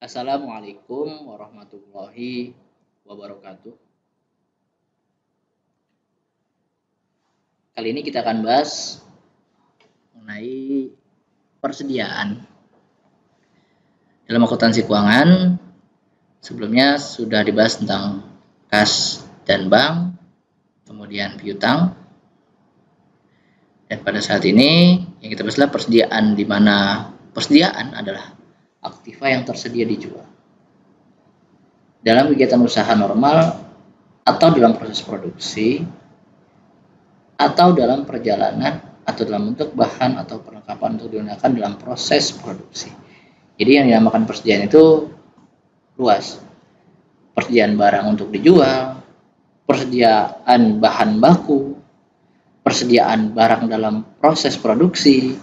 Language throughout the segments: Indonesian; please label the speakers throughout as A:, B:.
A: Assalamualaikum warahmatullahi wabarakatuh. Kali ini kita akan bahas mengenai persediaan dalam akuntansi keuangan. Sebelumnya sudah dibahas tentang kas dan bank, kemudian piutang. Dan pada saat ini yang kita bahas adalah persediaan, di mana persediaan adalah aktiva yang tersedia dijual dalam kegiatan usaha normal atau dalam proses produksi atau dalam perjalanan atau dalam bentuk bahan atau perlengkapan untuk digunakan dalam proses produksi. Jadi yang dinamakan persediaan itu luas. Persediaan barang untuk dijual, persediaan bahan baku, persediaan barang dalam proses produksi.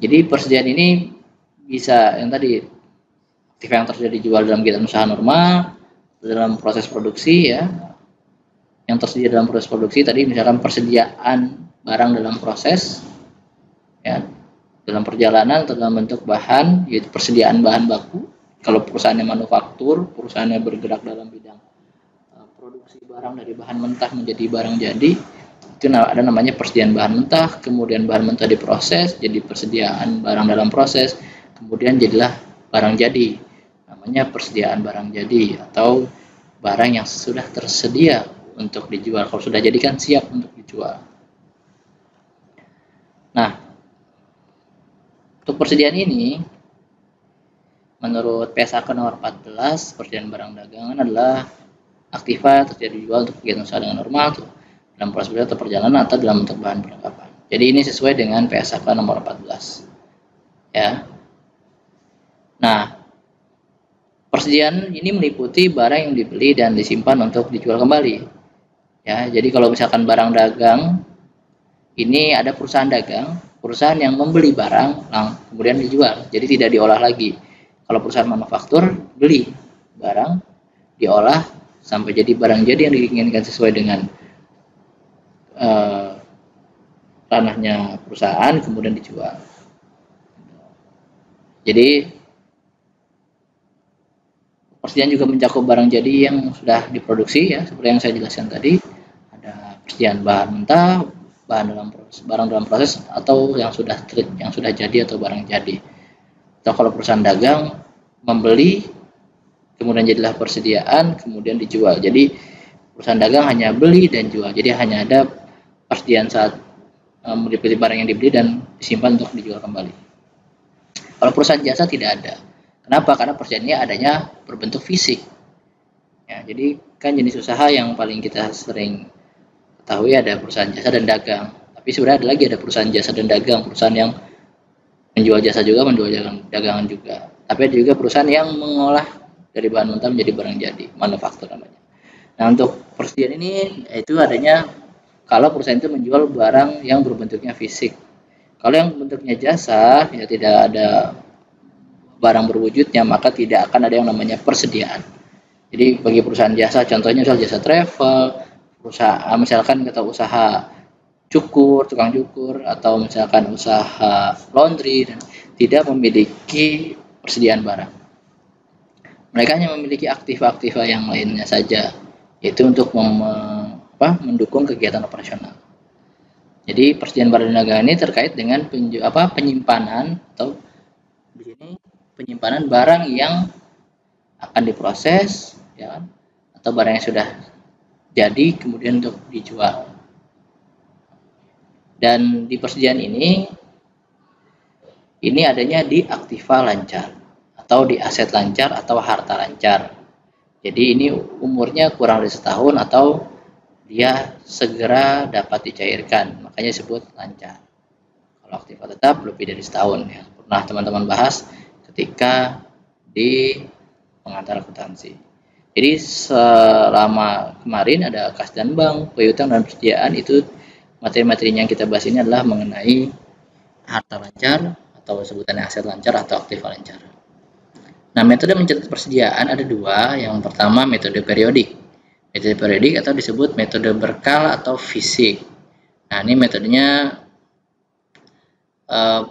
A: Jadi persediaan ini bisa yang tadi aktif yang tersedia dijual dalam kegiatan usaha normal, dalam proses produksi ya. Yang tersedia dalam proses produksi tadi misalkan persediaan barang dalam proses ya, dalam perjalanan atau dalam bentuk bahan, yaitu persediaan bahan baku. Kalau perusahaannya manufaktur, perusahaannya bergerak dalam bidang produksi barang dari bahan mentah menjadi barang jadi, itu ada namanya persediaan bahan mentah. Kemudian bahan mentah diproses jadi persediaan barang dalam proses, kemudian jadilah barang jadi, namanya persediaan barang jadi atau barang yang sudah tersedia untuk dijual. Kalau sudah jadi kan siap untuk dijual. Nah, untuk persediaan ini menurut PSAK nomor 14, persediaan barang dagangan adalah aktiva tersedia dijual untuk kegiatan usaha dengan normal dalam proses atau perjalanan atau dalam bentuk bahan perlengkapan. Jadi ini sesuai dengan PSAK nomor 14 ya. Nah, persediaan ini meliputi barang yang dibeli dan disimpan untuk dijual kembali. Ya, jadi kalau misalkan barang dagang, ini ada perusahaan dagang, perusahaan yang membeli barang, kemudian dijual. Jadi tidak diolah lagi. Kalau perusahaan manufaktur, beli barang, diolah sampai jadi barang jadi yang diinginkan sesuai dengan ranahnya perusahaan, kemudian dijual. Jadi persediaan juga mencakup barang jadi yang sudah diproduksi ya, seperti yang saya jelaskan tadi. Ada persediaan bahan mentah, barang dalam proses atau yang sudah jadi atau barang jadi. Atau kalau perusahaan dagang membeli, kemudian jadilah persediaan, kemudian dijual. Jadi perusahaan dagang hanya beli dan jual. Jadi hanya ada persediaan saat membeli barang yang dibeli dan disimpan untuk dijual kembali. Kalau perusahaan jasa tidak ada. Kenapa? Karena persediaannya adanya berbentuk fisik. Ya, jadi kan jenis usaha yang paling kita sering ketahui ada perusahaan jasa dan dagang. Tapi sebenarnya ada lagi, ada perusahaan jasa dan dagang, perusahaan yang menjual jasa juga, menjual dagangan juga. Tapi ada juga perusahaan yang mengolah dari bahan mentah menjadi barang jadi, manufaktur namanya. Nah, untuk persediaan ini itu adanya kalau perusahaan itu menjual barang yang berbentuknya fisik. Kalau yang bentuknya jasa, ya tidak ada barang berwujudnya, maka tidak akan ada yang namanya persediaan. Jadi bagi perusahaan jasa, contohnya misal jasa travel, perusahaan misalkan kita usaha cukur, tukang cukur, atau misalkan usaha laundry, dan tidak memiliki persediaan barang. Mereka hanya memiliki aktiva-aktiva yang lainnya saja, yaitu untuk mendukung kegiatan operasional. Jadi persediaan barang dan dagangan ini terkait dengan penyimpanan atau di sini penyimpanan barang yang akan diproses, ya kan? Atau barang yang sudah jadi kemudian untuk dijual. Dan di persediaan ini adanya di aktiva lancar atau di aset lancar atau harta lancar. Jadi ini umurnya kurang dari setahun atau dia segera dapat dicairkan, makanya disebut lancar. Kalau aktiva tetap lebih dari setahun ya. Pernah teman-teman bahas ketika di pengantar akuntansi. Jadi selama kemarin ada kas dan bank, piutang dan persediaan, itu materi-materinya yang kita bahas ini adalah mengenai harta lancar atau sebutannya aset lancar atau aktiva lancar. Nah, metode mencatat persediaan ada dua. Yang pertama metode periodik. Metode periodik atau disebut metode berkala atau fisik. Nah, ini metodenya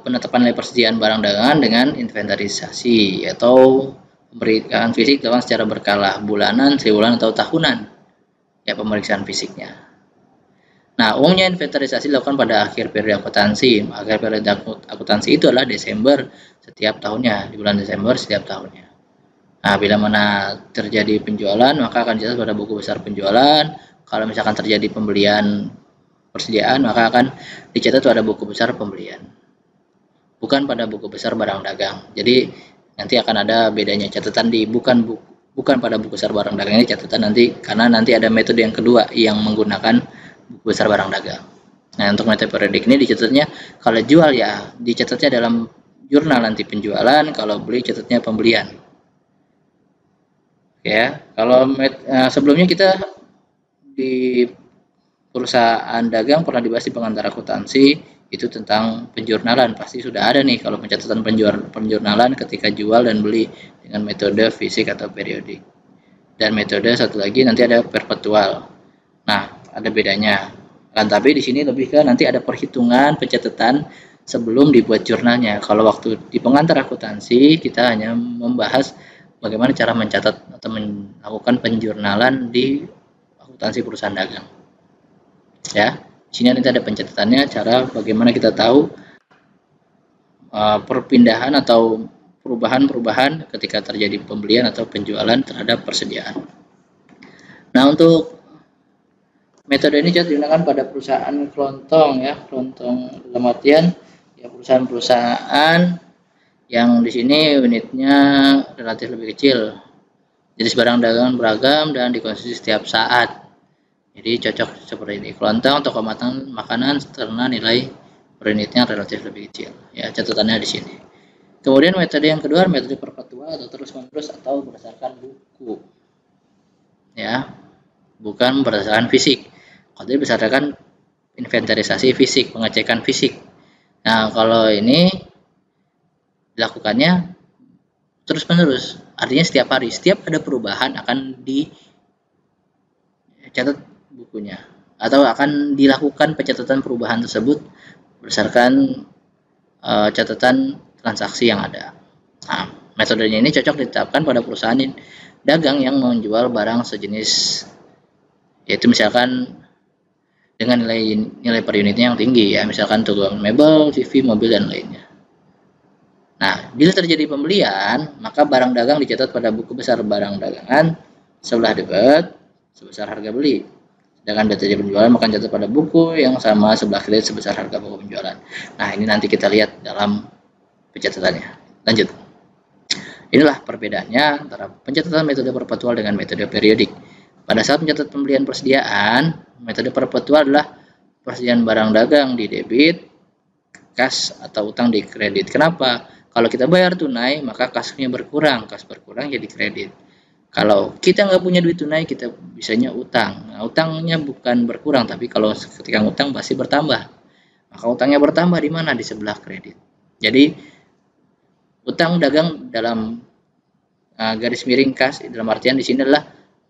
A: penetapan nilai persediaan barang dagangan dengan inventarisasi atau pemeriksaan fisik dilakukan secara berkala, bulanan, triwulan atau tahunan. Ya, pemeriksaan fisiknya. Nah, umumnya inventarisasi dilakukan pada akhir periode akuntansi. Akhir periode akuntansi itu adalah Desember setiap tahunnya, di bulan Desember setiap tahunnya. Nah, bila mana terjadi penjualan, maka akan dicatat pada buku besar penjualan. Kalau misalkan terjadi pembelian persediaan, maka akan dicatat pada buku besar pembelian. Bukan pada buku besar barang dagang. Jadi nanti akan ada bedanya catatan di bukan pada buku besar barang dagang ini catatan nanti, karena nanti ada metode yang kedua yang menggunakan buku besar barang dagang. Nah, untuk metode periodik ini dicatatnya kalau jual ya dicatatnya dalam jurnal nanti penjualan, kalau beli catatnya pembelian. Ya, kalau sebelumnya kita di perusahaan dagang pernah dibahas di pengantar akuntansi itu tentang penjurnalan, pasti sudah ada nih kalau pencatatan penjurnalan ketika jual dan beli dengan metode fisik atau periodik. Dan metode satu lagi nanti ada perpetual. Nah, ada bedanya. Kan tapi di sini lebih ke nanti ada perhitungan pencatatan sebelum dibuat jurnalnya. Kalau waktu di pengantar akuntansi kita hanya membahas bagaimana cara mencatat atau melakukan penjurnalan di akuntansi perusahaan dagang. Ya, di sini nanti ada pencatatannya, cara bagaimana kita tahu perpindahan atau perubahan-perubahan ketika terjadi pembelian atau penjualan terhadap persediaan. Nah, untuk metode ini digunakan pada perusahaan kelontong ya, kelontong dalam artian ya perusahaan-perusahaan yang di sini unitnya relatif lebih kecil. Jenis barang dagangan beragam dan dikonsumsi setiap saat. Jadi cocok seperti ini. Kelontong toko makanan karena nilai per unitnya relatif lebih kecil. Ya, catatannya di sini. Kemudian metode yang kedua metode perpetual atau terus-menerus atau berdasarkan buku. Ya, bukan berdasarkan fisik. Kalau berdasarkan inventarisasi fisik, pengecekan fisik. Nah, kalau ini dilakukannya terus-menerus. Artinya setiap hari, setiap ada perubahan akan dicatat bukunya atau akan dilakukan pencatatan perubahan tersebut berdasarkan catatan transaksi yang ada. Nah, metodenya ini cocok ditetapkan pada perusahaan dagang yang menjual barang sejenis, yaitu misalkan dengan nilai per unitnya yang tinggi ya, misalkan toko mebel, TV, mobil dan lainnya. Nah, bila terjadi pembelian, maka barang dagang dicatat pada buku besar barang dagangan sebelah debit sebesar harga beli. Sedangkan data penjualan maka catat pada buku yang sama sebelah kredit sebesar harga pokok penjualan. Nah, ini nanti kita lihat dalam pencatatannya. Lanjut. Inilah perbedaannya antara pencatatan metode perpetual dengan metode periodik. Pada saat mencatat pembelian persediaan, metode perpetual adalah persediaan barang dagang di debit, kas atau utang di kredit. Kenapa? Kalau kita bayar tunai, maka kasnya berkurang. Kas berkurang jadi kredit. Kalau kita nggak punya duit tunai, kita bisanya utang. Nah, utangnya bukan berkurang, tapi kalau ketika utang pasti bertambah. Maka utangnya bertambah di mana? Di sebelah kredit. Jadi utang dagang dalam garis miring kas, dalam artian di sini adalah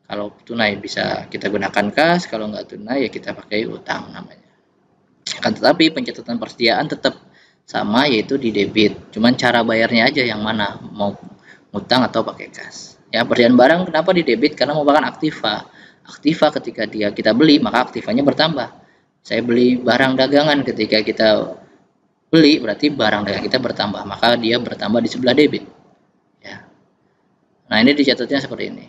A: kalau tunai bisa kita gunakan kas, kalau nggak tunai ya kita pakai utang namanya. Akan tetapi pencatatan persediaan tetap sama, yaitu di debit. Cuman cara bayarnya aja yang mana, mau utang atau pakai kas. Ya, persediaan barang kenapa di debit? Karena merupakan aktiva. Aktiva ketika kita beli, maka aktivanya bertambah. Saya beli barang dagangan, ketika kita beli berarti barang dagang kita bertambah, maka dia bertambah di sebelah debit. Ya. Nah, ini dicatatnya seperti ini.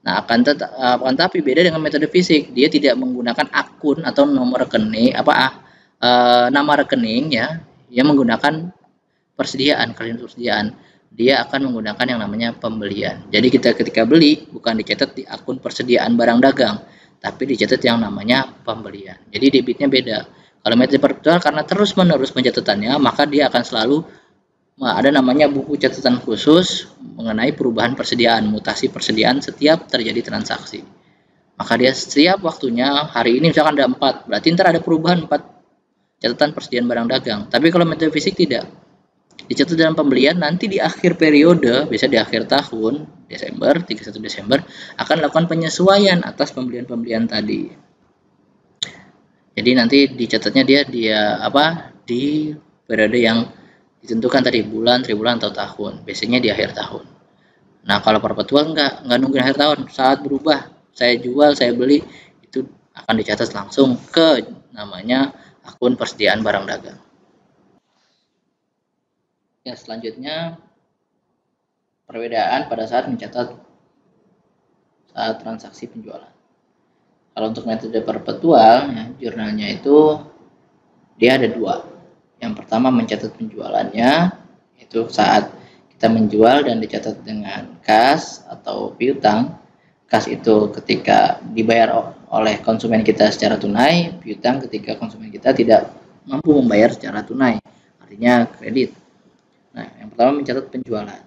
A: Nah, akan tapi beda dengan metode fisik, dia tidak menggunakan akun atau nomor rekening nama rekening ya, dia menggunakan persediaan, persediaan. Dia akan menggunakan yang namanya pembelian. Jadi kita ketika beli bukan dicatat di akun persediaan barang dagang, tapi dicatat yang namanya pembelian. Jadi debitnya beda. Kalau metode perpetual karena terus-menerus pencatatannya, maka dia akan selalu ada namanya buku catatan khusus mengenai perubahan persediaan, mutasi persediaan setiap terjadi transaksi. Maka dia setiap waktunya, hari ini misalkan ada 4, berarti ntar ada perubahan 4 catatan persediaan barang dagang. Tapi kalau metode fisik tidak. Dicatat dalam pembelian, nanti di akhir periode, bisa di akhir tahun, Desember, 31 Desember, akan lakukan penyesuaian atas pembelian-pembelian tadi. Jadi nanti dicatatnya dia di periode yang ditentukan tadi, bulan, tribulan, atau tahun. Biasanya di akhir tahun. Nah, kalau perpetual nggak nungguin akhir tahun. Saat berubah, saya jual, saya beli, itu akan dicatat langsung ke namanya akun persediaan barang dagang. Ya, selanjutnya perbedaan pada saat mencatat saat transaksi penjualan. Kalau untuk metode perpetual, ya, jurnalnya itu dia ada dua. Yang pertama mencatat penjualannya, itu saat kita menjual dan dicatat dengan kas atau piutang. Kas itu ketika dibayar oleh konsumen kita secara tunai, piutang ketika konsumen kita tidak mampu membayar secara tunai, artinya kredit. Nah, yang pertama mencatat penjualan.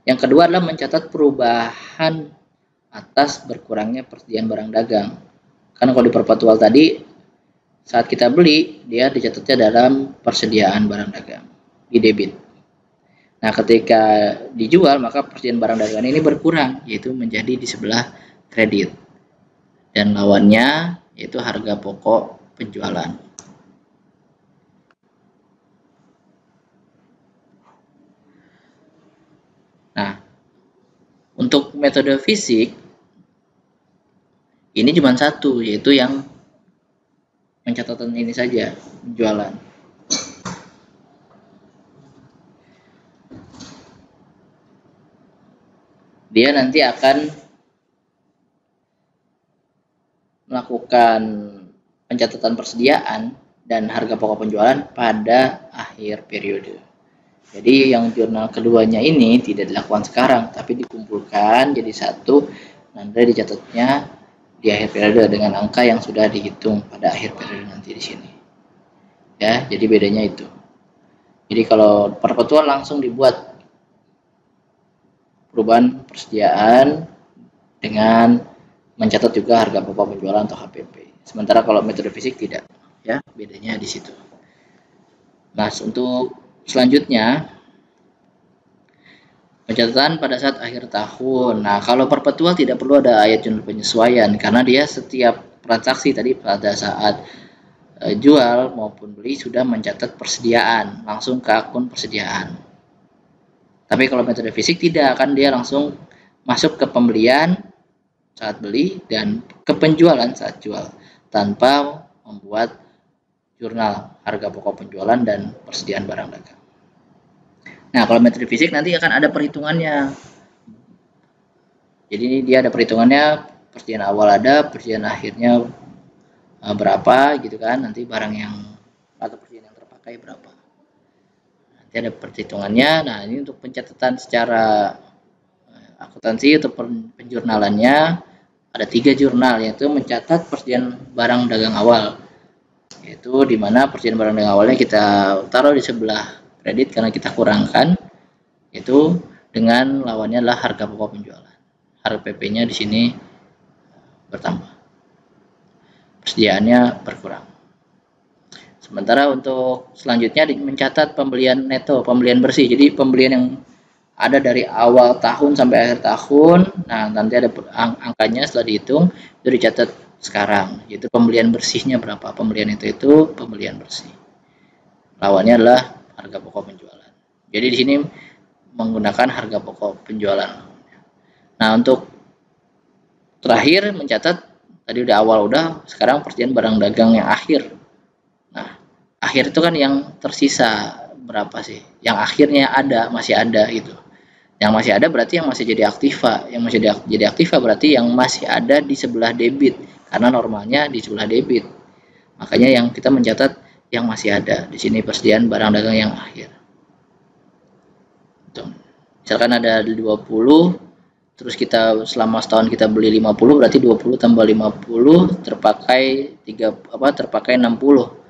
A: Yang kedua adalah mencatat perubahan atas berkurangnya persediaan barang dagang. Karena kalau di perpetual tadi, saat kita beli, dia dicatatnya dalam persediaan barang dagang, di debit. Nah, ketika dijual, maka persediaan barang dagang ini berkurang, yaitu menjadi di sebelah kredit. Dan lawannya, yaitu harga pokok penjualan. Nah, untuk metode fisik, ini cuma satu, yaitu yang pencatatan ini saja, penjualan. Dia nanti akan melakukan pencatatan persediaan dan harga pokok penjualan pada akhir periode. Jadi yang jurnal keduanya ini tidak dilakukan sekarang, tapi dikumpulkan jadi satu, nanti dicatatnya di akhir periode dengan angka yang sudah dihitung pada akhir periode nanti di sini. Ya, jadi bedanya itu. Jadi kalau perpetual langsung dibuat perubahan persediaan dengan mencatat juga harga pokok penjualan atau HPP. Sementara kalau metode fisik tidak, ya, bedanya di situ. Nah, untuk selanjutnya pencatatan pada saat akhir tahun. Nah, kalau perpetual tidak perlu ada ayat jurnal penyesuaian karena dia setiap transaksi tadi pada saat jual maupun beli sudah mencatat persediaan langsung ke akun persediaan. Tapi kalau metode fisik tidak, akan dia langsung masuk ke pembelian saat beli dan ke penjualan saat jual tanpa membuat jurnal harga pokok penjualan dan persediaan barang dagang. Nah, kalau metode fisik nanti akan ada perhitungannya. Jadi dia ada perhitungannya, persediaan awal ada, persediaan akhirnya berapa gitu kan, nanti barang yang atau persediaan yang terpakai berapa. Nanti ada perhitungannya. Nah, ini untuk pencatatan secara akuntansi atau penjurnalannya ada 3 jurnal, yaitu mencatat persediaan barang dagang awal, yaitu dimana persediaan barang dagang awalnya kita taruh di sebelah kredit karena kita kurangkan, itu dengan lawannya adalah harga pokok penjualan. Harga PP-nya di sini bertambah, persediaannya berkurang. Sementara untuk selanjutnya mencatat pembelian neto, pembelian bersih. Jadi pembelian yang ada dari awal tahun sampai akhir tahun. Nah, nanti ada angkanya setelah dihitung, itu dicatat sekarang. Yaitu pembelian bersihnya berapa. Pembelian itu pembelian bersih. Lawannya adalah harga pokok penjualan. Jadi di sini menggunakan harga pokok penjualan. Nah, untuk terakhir mencatat, tadi udah awal udah, sekarang persediaan barang dagang yang akhir. Nah, akhir itu kan yang tersisa berapa sih? Yang akhirnya ada, masih ada gitu. Yang masih ada berarti yang masih jadi aktiva. Yang masih jadi aktiva berarti yang masih ada di sebelah debit. Karena normalnya di sebelah debit. Makanya yang kita mencatat yang masih ada. Di sini persediaan barang dagang yang akhir. Tuh. Misalkan ada 20, terus kita selama setahun kita beli 50, berarti 20 tambah 50 terpakai 60.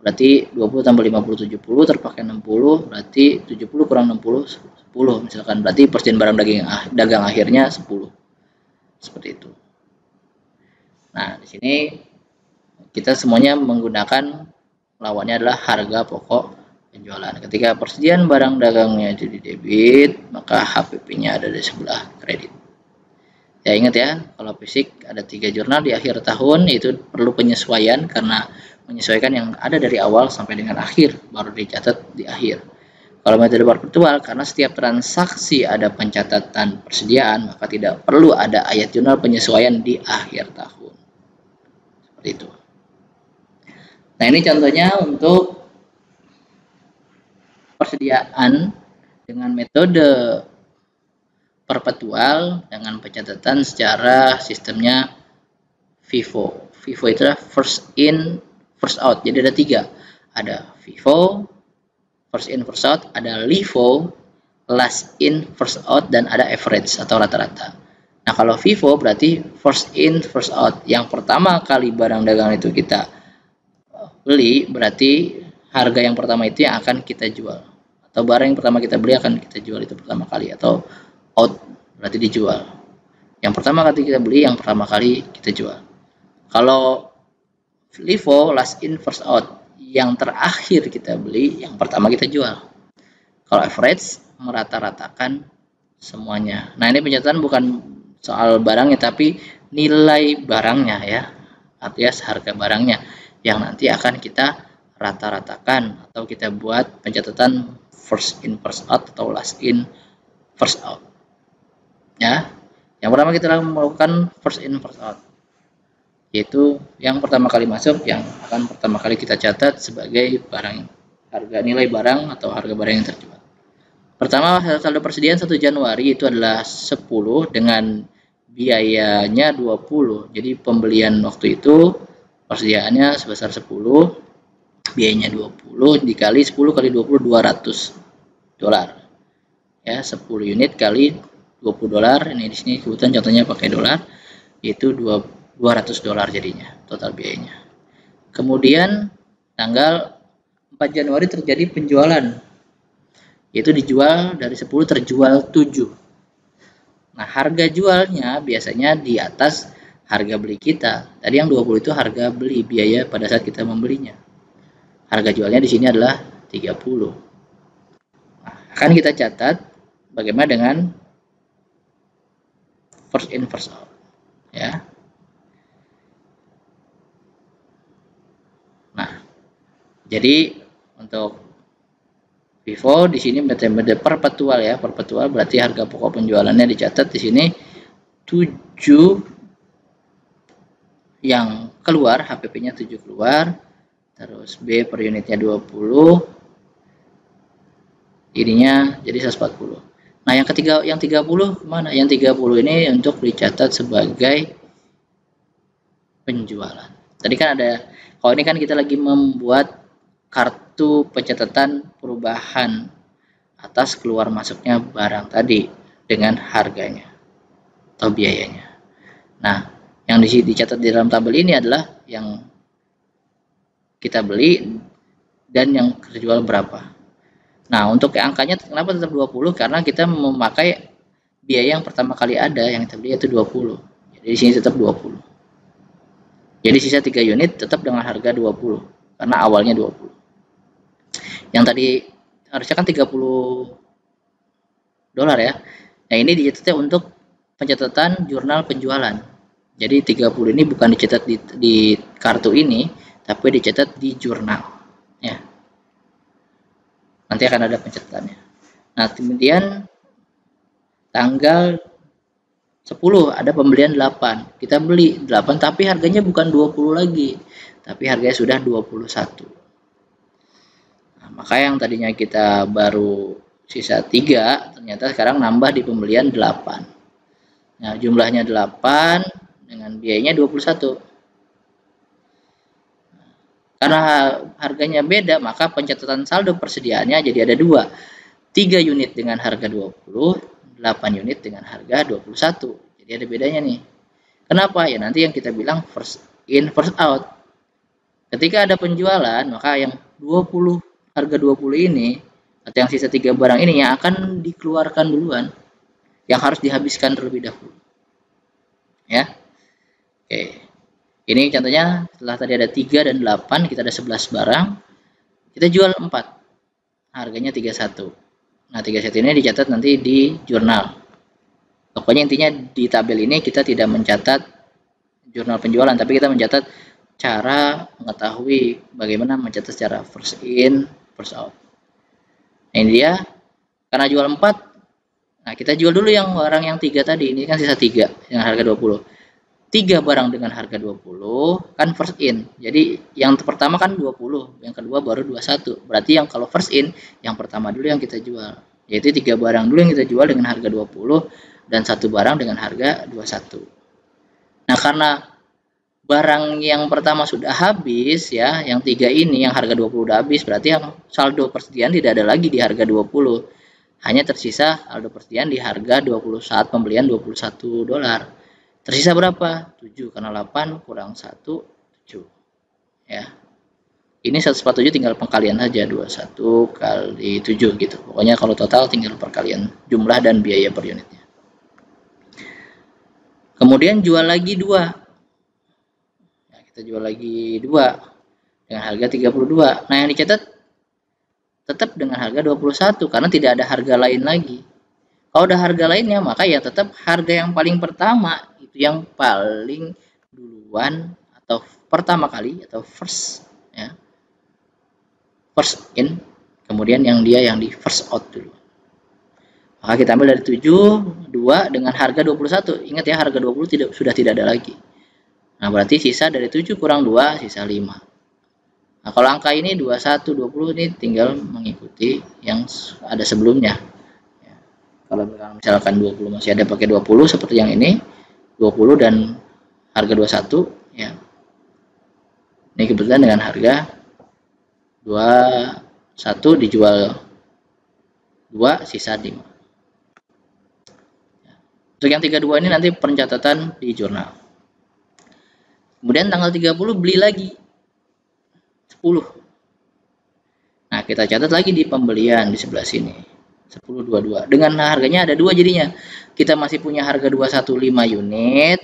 A: Berarti 20 tambah 50 70, terpakai 60, berarti 70 kurang 60 10 misalkan, berarti persediaan barang dagang akhirnya 10. Seperti itu. Nah, di sini kita semuanya menggunakan lawannya adalah harga pokok penjualan. Ketika persediaan barang dagangnya jadi debit, maka HPP-nya ada di sebelah kredit. Ya, ingat ya, kalau fisik ada 3 jurnal di akhir tahun, itu perlu penyesuaian karena menyesuaikan yang ada dari awal sampai dengan akhir, baru dicatat di akhir. Kalau metode perpetual, karena setiap transaksi ada pencatatan persediaan, maka tidak perlu ada ayat jurnal penyesuaian di akhir tahun. Seperti itu. Nah, ini contohnya untuk persediaan dengan metode perpetual dengan pencatatan secara sistemnya FIFO. FIFO itu adalah first in, first out. Jadi ada 3. Ada FIFO, first in, first out, ada LIFO, last in, first out, dan ada average atau rata-rata. Nah, kalau FIFO berarti first in, first out. Yang pertama kali barang dagangan itu kita beli, berarti harga yang pertama itu yang akan kita jual. Atau barang yang pertama kita beli akan kita jual itu pertama kali. Atau out berarti dijual. Yang pertama kali kita beli, yang pertama kali kita jual. Kalau LIFO, last in, first out, yang terakhir kita beli, yang pertama kita jual. Kalau average, merata-ratakan semuanya. Nah, ini pencatatan bukan soal barangnya, tapi nilai barangnya ya, alias harga barangnya, yang nanti akan kita rata-ratakan atau kita buat pencatatan first in, first out, atau last in, first out. Ya, yang pertama kita melakukan first in, first out, yaitu yang pertama kali masuk yang akan pertama kali kita catat sebagai barang, harga nilai barang atau harga barang yang terjual. Pertama, saldo persediaan 1 Januari itu adalah 10 dengan biayanya 20. Jadi pembelian waktu itu persediaannya sebesar 10, biayanya 20 dikali 10 kali 20, $200. Ya, 10 unit kali $20. Ini di sini kebetulan contohnya pakai dolar, yaitu $200 jadinya total biayanya. Kemudian tanggal 4 Januari terjadi penjualan, yaitu dijual dari 10 terjual 7. Nah, harga jualnya biasanya di atas harga beli kita. Tadi yang 20 itu harga beli, biaya pada saat kita membelinya. Harga jualnya di sini adalah 30. Nah, akan kita catat bagaimana dengan first in, first out. Ya. Nah, jadi untuk FIFO di sini metode perpetual ya, perpetual berarti harga pokok penjualannya dicatat di sini 7 yang keluar, HPP-nya 7 keluar, terus B per unitnya 20, ininya jadi 140. Nah, yang ketiga, yang 30 kemana? Yang 30 ini untuk dicatat sebagai penjualan. Tadi kan ada, kalau ini kan kita lagi membuat kartu pencatatan perubahan atas keluar masuknya barang tadi dengan harganya atau biayanya. Nah, yang dicatat di dalam tabel ini adalah yang kita beli dan yang terjual berapa. Nah, untuk angkanya kenapa tetap 20? Karena kita memakai biaya yang pertama kali ada yang kita beli yaitu 20. Jadi di sini tetap 20. Jadi sisa 3 unit tetap dengan harga 20 karena awalnya 20. Yang tadi harusnya kan $30 ya. Nah, ini dicatatnya untuk pencatatan jurnal penjualan. Jadi 30 ini bukan dicatat di kartu ini, tapi dicatat di jurnal. Ya. Nanti akan ada pencatatannya. Nah, kemudian tanggal 10 ada pembelian 8. Kita beli 8 tapi harganya bukan 20 lagi, tapi harganya sudah 21. Nah, maka yang tadinya kita baru sisa 3, ternyata sekarang nambah di pembelian 8. Nah, jumlahnya 8 dengan biayanya 21. Karena harganya beda, maka pencatatan saldo persediaannya jadi ada 2. 3 unit dengan harga 20, 8 unit dengan harga 21. Jadi ada bedanya nih. Kenapa? Ya nanti yang kita bilang first in, first out. Ketika ada penjualan, maka yang 20, harga 20 ini, atau yang sisa 3 barang ini yang akan dikeluarkan duluan, yang harus dihabiskan terlebih dahulu. Ya. Oke. Ini contohnya setelah tadi ada 3 dan 8, kita ada 11 barang. Kita jual 4. Harganya 31. Nah, 31 ini dicatat nanti di jurnal. Pokoknya intinya di tabel ini kita tidak mencatat jurnal penjualan, tapi kita mencatat cara mengetahui bagaimana mencatat secara first in, first out. Nah, ini dia, karena jual 4, nah kita jual dulu yang barang yang 3 tadi, ini kan sisa 3 dengan harga 20. 3 barang dengan harga 20 kan first in. Jadi yang pertama kan 20, yang kedua baru 21. Berarti yang kalau first in, yang pertama dulu yang kita jual. Yaitu 3 barang dulu yang kita jual dengan harga 20 dan 1 barang dengan harga 21. Nah, karena barang yang pertama sudah habis ya, yang 3 ini yang harga 20 udah habis, berarti yang saldo persediaan tidak ada lagi di harga 20. Hanya tersisa saldo persediaan di harga 20 saat pembelian $21. Tersisa berapa? 7, karena 8 kurang 1, 7. Ya. Ini 147 tinggal pengkalian saja, 21 kali 7 gitu. Pokoknya kalau total tinggal perkalian jumlah dan biaya per unitnya. Kemudian jual lagi 2. Nah, kita jual lagi 2 dengan harga 32. Nah, yang dicatat tetap dengan harga 21 karena tidak ada harga lain lagi. Kalau ada harga lainnya, maka ya tetap harga yang paling pertama, itu yang paling duluan atau pertama kali atau first ya. First in, kemudian yang di first out dulu. Maka kita ambil dari 7, 2 dengan harga 21. Ingat ya, harga 20 sudah tidak ada lagi. Nah, berarti sisa dari 7 kurang 2, sisa 5. Nah, kalau angka ini 21, 20 ini tinggal mengikuti yang ada sebelumnya. Ya. Kalau misalkan 20 masih ada pakai 20 seperti yang ini, 20 dan harga 21 ya. Ini kebetulan dengan harga 21 dijual 2 sisa 5. Untuk yang 32 ini nanti pencatatan di jurnal. Kemudian tanggal 30 beli lagi 10. Nah, kita catat lagi di pembelian di sebelah sini. 10.22. Dengan harganya ada 2 jadinya. Kita masih punya harga 215 unit.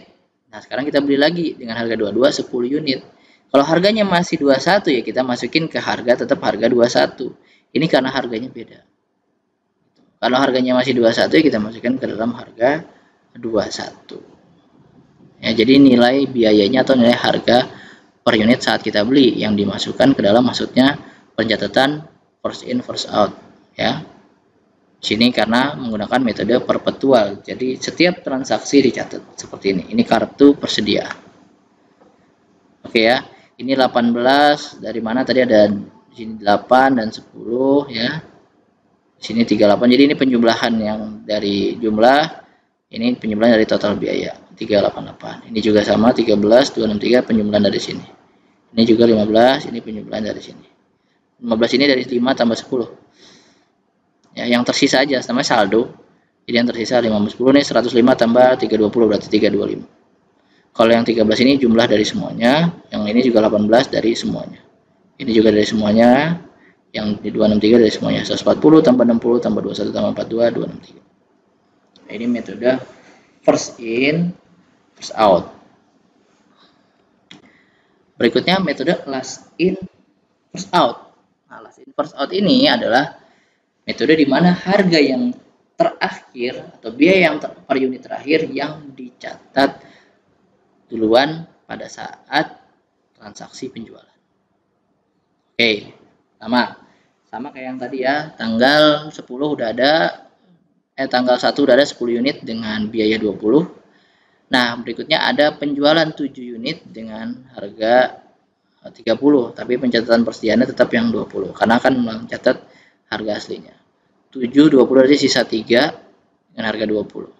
A: Nah, sekarang kita beli lagi dengan harga 22 10 unit. Kalau harganya masih 21 ya kita masukin ke harga tetap harga 21. Ini karena harganya beda. Kalau harganya masih 21 ya kita masukkan ke dalam harga 21. Ya, jadi nilai biayanya atau nilai harga per unit saat kita beli yang dimasukkan ke dalam maksudnya pencatatan first in first out ya. Sini karena menggunakan metode perpetual. Jadi setiap transaksi dicatat seperti ini. Ini kartu persediaan. Oke ya. Ini 18 dari mana tadi ada di sini 8 dan 10 ya. Di sini 38. Jadi ini penjumlahan yang dari jumlah. Ini penjumlahan dari total biaya 388. Ini juga sama 13 263 penjumlahan dari sini. Ini juga 15, ini penjumlahan dari sini. 15 ini dari 5 tambah 10. Ya, yang tersisa aja namanya saldo. Jadi yang tersisa 15 10 nih 105 tambah 320 berarti 325. Kalau yang 13 ini jumlah dari semuanya, yang ini juga 18 dari semuanya. Ini juga dari semuanya, yang di 263 dari semuanya. 140 tambah 60 tambah 21 tambah 42 263. Ini metode first in, first out. Berikutnya metode last in, first out. Nah, last in, first out ini adalah metode di mana harga yang terakhir atau biaya yang per unit terakhir yang dicatat duluan pada saat transaksi penjualan. Oke, sama kayak yang tadi ya, tanggal 10 udah ada. Tanggal 1 udah ada 10 unit dengan biaya 20. Nah, berikutnya ada penjualan 7 unit dengan harga 30, tapi pencatatan persediaannya tetap yang 20 karena akan mencatat harga aslinya. 7 20 berarti sisa 3 dengan harga 20.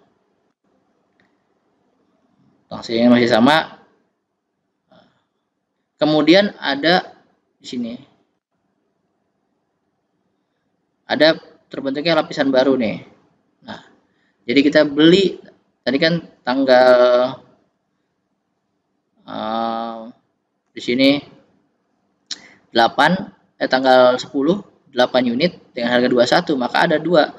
A: Transaksinya masih sama. Kemudian ada di sini. Ada terbentuknya lapisan baru nih. Nah, jadi kita beli tadi kan tanggal di sini 8 tanggal 10 8 unit dengan harga 21, maka ada 3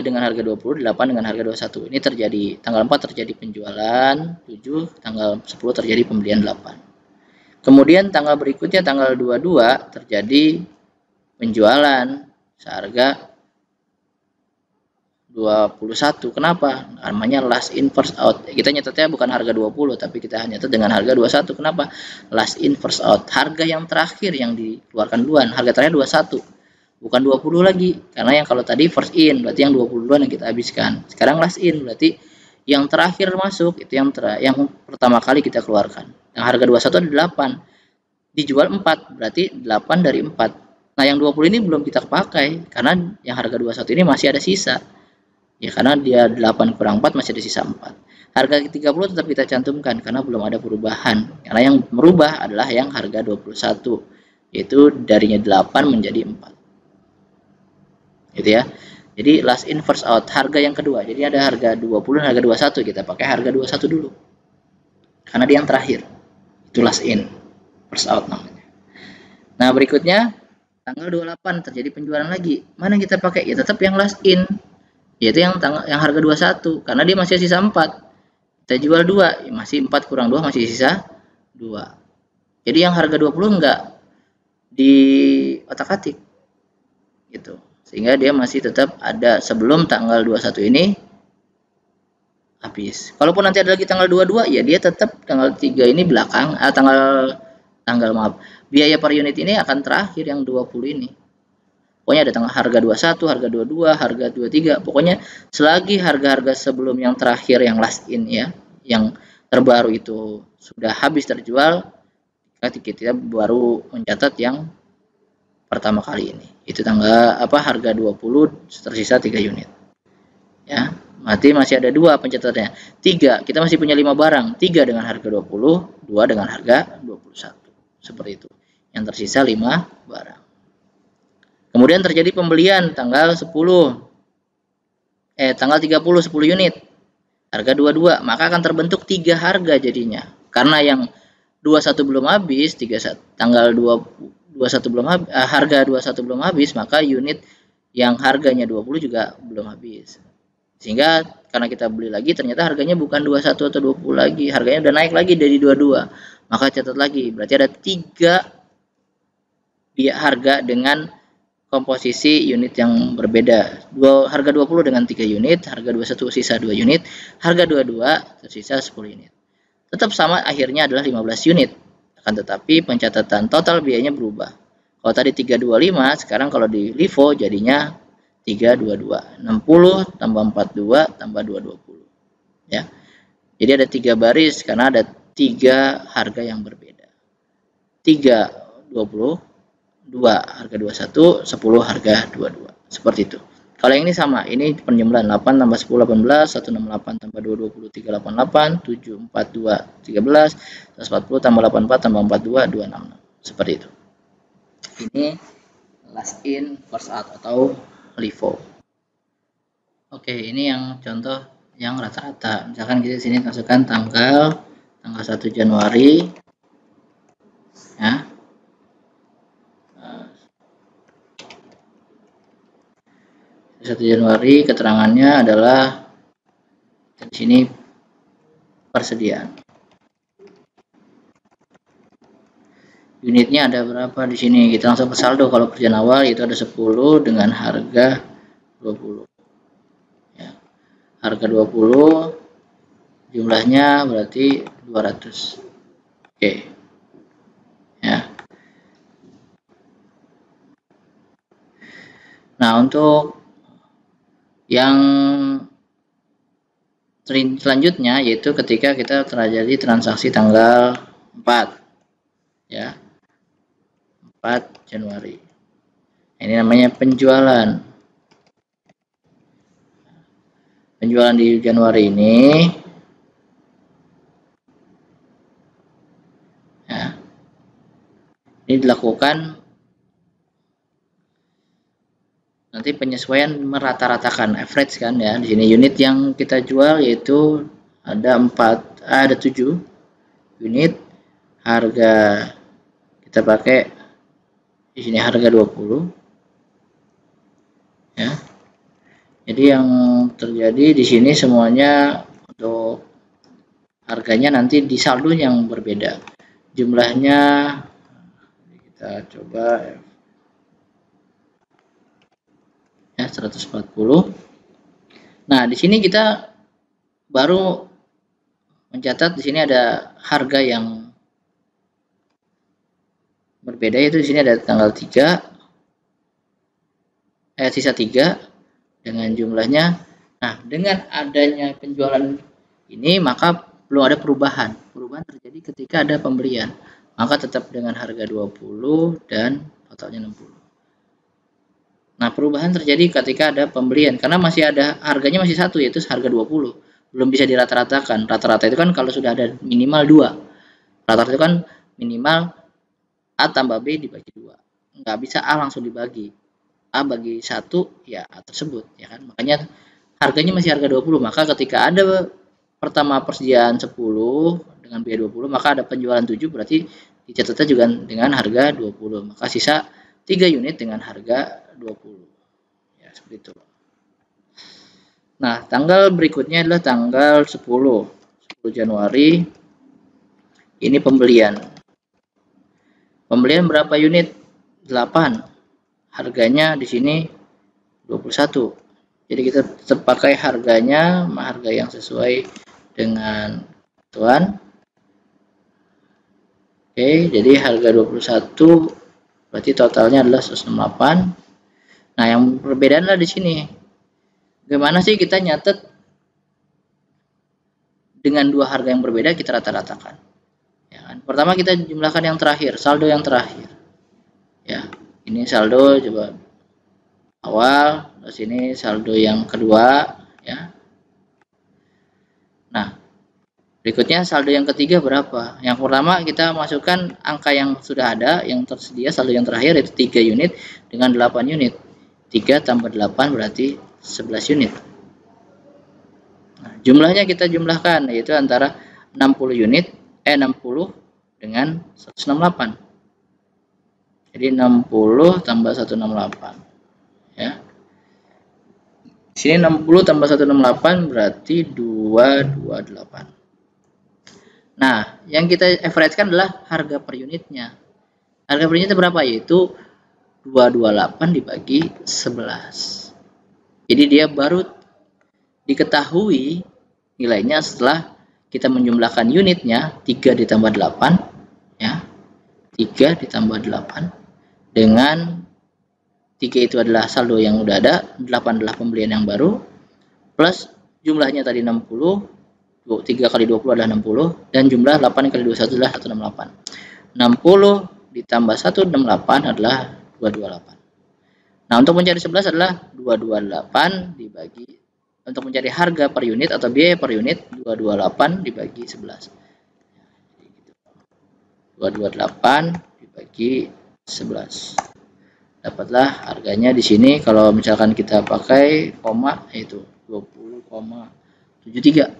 A: dengan harga 20, 8 dengan harga 21. Ini terjadi tanggal 4 terjadi penjualan 7, tanggal 10 terjadi pembelian 8. Kemudian tanggal berikutnya tanggal 22 terjadi penjualan seharga 21. Kenapa? Namanya last in first out. Kita nyatetnya bukan harga 20 tapi kita nyatet dengan harga 21. Kenapa? Last in first out. Harga yang terakhir yang dikeluarkan duluan. Harga terakhir 21. Bukan 20 lagi. Karena yang kalau tadi first in berarti yang 20 duluan yang kita habiskan. Sekarang last in berarti yang terakhir masuk itu yang pertama kali kita keluarkan. Yang harga 21 ada 8. Dijual 4 berarti 8 dari 4. Nah, yang 20 ini belum kita pakai karena yang harga 21 ini masih ada sisa. Ya, karena dia 8 kurang 4 masih ada sisa 4. Harga 30 tetap kita cantumkan karena belum ada perubahan. Karena yang merubah adalah yang harga 21, yaitu darinya 8 menjadi 4. Gitu ya. Jadi last in first out, harga yang kedua. Jadi ada harga 20 dan harga 21, kita pakai harga 21 dulu. Karena dia yang terakhir. Itu last in first out namanya. Nah, berikutnya tanggal 28 terjadi penjualan lagi. Mana yang kita pakai? Ya tetap yang last in, yaitu yang harga 21 karena dia masih sisa 4. Kita jual 2, ya masih 4 kurang 2 masih sisa 2. Jadi yang harga 20 enggak di otak-atik gitu. Sehingga dia masih tetap ada sebelum tanggal 21 ini habis. Kalaupun nanti ada lagi tanggal 22 ya dia tetap tanggal 3 ini belakang biaya per unit ini akan terakhir yang 20 ini. Pokoknya ada tanggal harga 21, harga 22, harga 23. Pokoknya selagi harga-harga sebelum yang terakhir yang last in ya, yang terbaru itu sudah habis terjual, kita baru mencatat yang pertama kali ini. Itu tanggal harga 20 tersisa 3 unit. Ya, masih ada 2 pencatatannya. 3, kita masih punya 5 barang. 3 dengan harga 20, 2 dengan harga 21. Seperti itu. Yang tersisa 5 barang. Kemudian terjadi pembelian tanggal 30 10 unit. Harga 22, maka akan terbentuk 3 harga jadinya. Karena yang 21 belum habis, tanggal 21 belum habis, harga 21 belum habis, maka unit yang harganya 20 juga belum habis. Sehingga karena kita beli lagi ternyata harganya bukan 21 atau 20 lagi, harganya udah naik lagi dari 22. Maka catat lagi, berarti ada 3 harga dengan komposisi unit yang berbeda. Harga 20 dengan 3 unit, harga 21 sisa 2 unit, harga 22 tersisa 10 unit. Tetap sama, akhirnya adalah 15 unit. Akan tetapi pencatatan total biayanya berubah. Kalau tadi 325, sekarang kalau di LIFO jadinya 322. 60 tambah 42 tambah 220. Ya. Jadi ada 3 baris karena ada 3 harga yang berbeda. 3 20, 2 harga 21, 10 harga 22. Seperti itu. Kalau yang ini sama, ini penjumlahan 8 tambah 10 18, 168 tambah 2 20 388, 7 42 13, 140 tambah 84 tambah 42 266. Seperti itu. Ini last in first out atau LIFO. Oke, ini yang contoh yang rata-rata. Misalkan kita sini masukkan tanggal 1 Januari ya. 1 Januari keterangannya adalah di sini persediaan. Unitnya ada berapa di sini? Kita langsung ke saldo. Kalau kerjaan awal itu ada 10 dengan harga 20. Ya. Harga 20 jumlahnya berarti 200. Oke. Ya. Nah, untuk yang selanjutnya yaitu ketika kita terjadi transaksi tanggal 4 ya, 4 Januari. Ini namanya penjualan di Januari ini ya, ini dilakukan nanti penyesuaian merata-ratakan average kan ya. Di sini unit yang kita jual yaitu ada 7 unit, harga kita pakai di sini harga 20 ya. Jadi yang terjadi di sini semuanya untuk harganya nanti di saldo yang berbeda. Jumlahnya kita coba ya 140. Nah, di sini kita baru mencatat di sini ada harga yang berbeda, yaitu di sini ada tanggal 3, sisa 3 dengan jumlahnya. Nah, dengan adanya penjualan ini maka belum ada perubahan. Perubahan terjadi ketika ada pembelian. Maka tetap dengan harga 20 dan totalnya 60. Nah, perubahan terjadi ketika ada pembelian karena masih ada harganya masih satu, yaitu harga 20. Belum bisa dirata-ratakan. Rata-rata itu kan kalau sudah ada minimal 2. Rata-rata itu kan minimal A tambah B dibagi 2. Nggak bisa A langsung dibagi. A bagi 1 ya A tersebut, ya kan? Makanya harganya masih harga 20. Maka ketika ada pertama persediaan 10 dengan biaya 20, maka ada penjualan 7, berarti dicatatnya juga dengan harga 20. Maka sisa 3 unit dengan harga 20. Ya, seperti itu. Nah, tanggal berikutnya adalah tanggal 10 Januari. Ini pembelian. Pembelian berapa unit? 8. Harganya di sini 21. Jadi kita tetap pakai harganya, harga yang sesuai dengan tuan. Oke, jadi harga 21 berarti totalnya adalah 168. Nah, yang perbedaan adalah di sini. Gimana sih kita nyatet dengan dua harga yang berbeda kita rata-ratakan? Ya kan? Pertama kita jumlahkan yang terakhir, saldo yang terakhir. Ya, ini saldo coba awal, terus ini saldo yang kedua, ya. Nah, berikutnya saldo yang ketiga berapa? Yang pertama kita masukkan angka yang sudah ada, yang tersedia, saldo yang terakhir yaitu 3 unit dengan 8 unit. 3 tambah 8 berarti 11 unit. Nah, jumlahnya kita jumlahkan, yaitu antara 60 unit, 60 dengan 168. Jadi 60 tambah 168. Ya. Di sini 60 tambah 168 berarti 228. Nah, yang kita average-kan adalah harga per unitnya. Harga per unitnya berapa? Yaitu 228 dibagi 11. Jadi dia baru diketahui nilainya setelah kita menjumlahkan unitnya 3 ditambah 8, ya. 3 ditambah 8 dengan 3 itu adalah saldo yang udah ada, 8 adalah pembelian yang baru, plus jumlahnya tadi 60, 3 kali 20 adalah 60, dan jumlah 8 kali 21 adalah 168. 60 ditambah 168 adalah 228. Nah, untuk mencari 11 adalah 228 dibagi, untuk mencari harga per unit atau biaya per unit, 228 dibagi 11. 228 dibagi 11. Dapatlah harganya di sini. Kalau misalkan kita pakai koma, yaitu 20,73.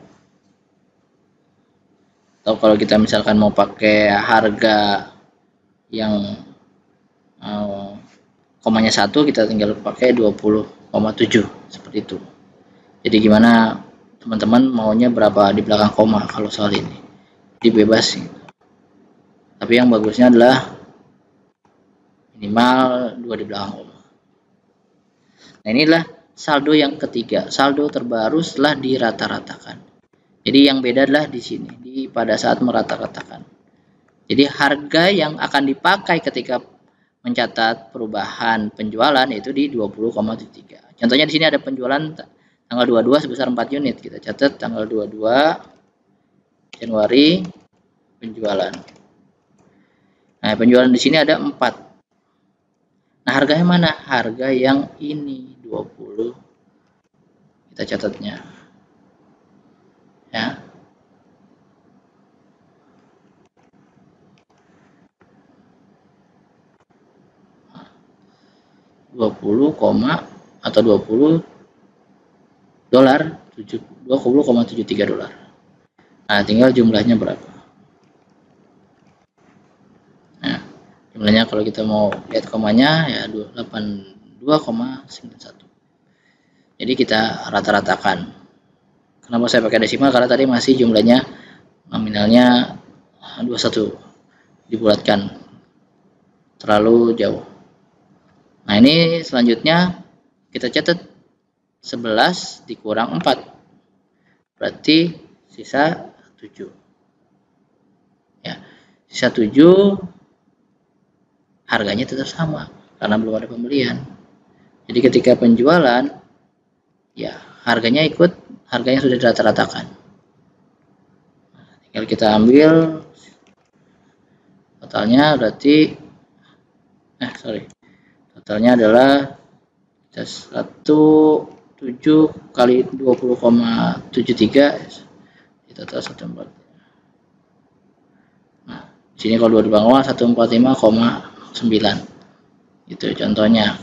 A: Atau kalau kita misalkan mau pakai harga yang komanya 1, kita tinggal pakai 20,7 seperti itu. Jadi gimana teman-teman maunya berapa di belakang koma kalau soal ini? Jadi bebas sih. Tapi yang bagusnya adalah minimal 2 di belakang koma. Nah, inilah saldo yang ketiga, saldo terbaru setelah dirata-ratakan. Jadi yang beda adalah di sini, pada saat merata-ratakan. Jadi harga yang akan dipakai ketika mencatat perubahan penjualan itu di 20,3. Contohnya di sini ada penjualan tanggal 22 sebesar 4 unit. Kita catat tanggal 22 Januari penjualan. Nah, penjualan di sini ada 4. Nah, harganya mana? Harga yang ini 20. Kita catatnya. Ya. 20, atau 20 dolar, 20,73 dolar. Nah, tinggal jumlahnya berapa. Nah, jumlahnya kalau kita mau lihat komanya ya 82,91. Jadi kita rata-ratakan. Kenapa saya pakai desimal? Karena tadi masih jumlahnya nominalnya 21, dibulatkan terlalu jauh. Nah, ini selanjutnya kita catat 11 dikurang 4. Berarti sisa 7. Ya, sisa 7 harganya tetap sama karena belum ada pembelian. Jadi ketika penjualan, ya harganya sudah dirata-ratakan. Tinggal kita ambil totalnya, berarti totalnya adalah 17 kali 20,73 total 145. Nah, di sini kalau 2 dibawah 145,9. Itu contohnya.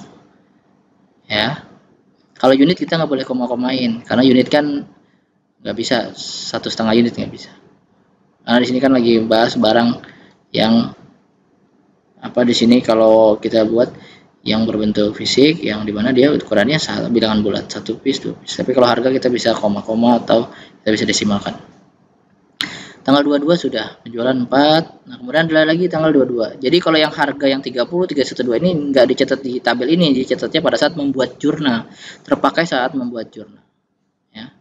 A: Ya. Kalau unit kita nggak boleh koma-komain karena unit kan nggak bisa, 1,5 unit nggak bisa. Karena di sini kan lagi bahas barang yang di sini kalau kita buat yang berbentuk fisik, yang dimana dia ukurannya bilangan bulat, 1 piece 2 piece. Tapi kalau harga kita bisa koma-koma atau kita bisa desimalkan. Tanggal 22 sudah penjualan 4. Nah, kemudian ada lagi tanggal 22. Jadi kalau yang harga yang 30 312 ini nggak dicatat di tabel ini, dicatatnya pada saat membuat jurnal. Terpakai saat membuat jurnal. Ya.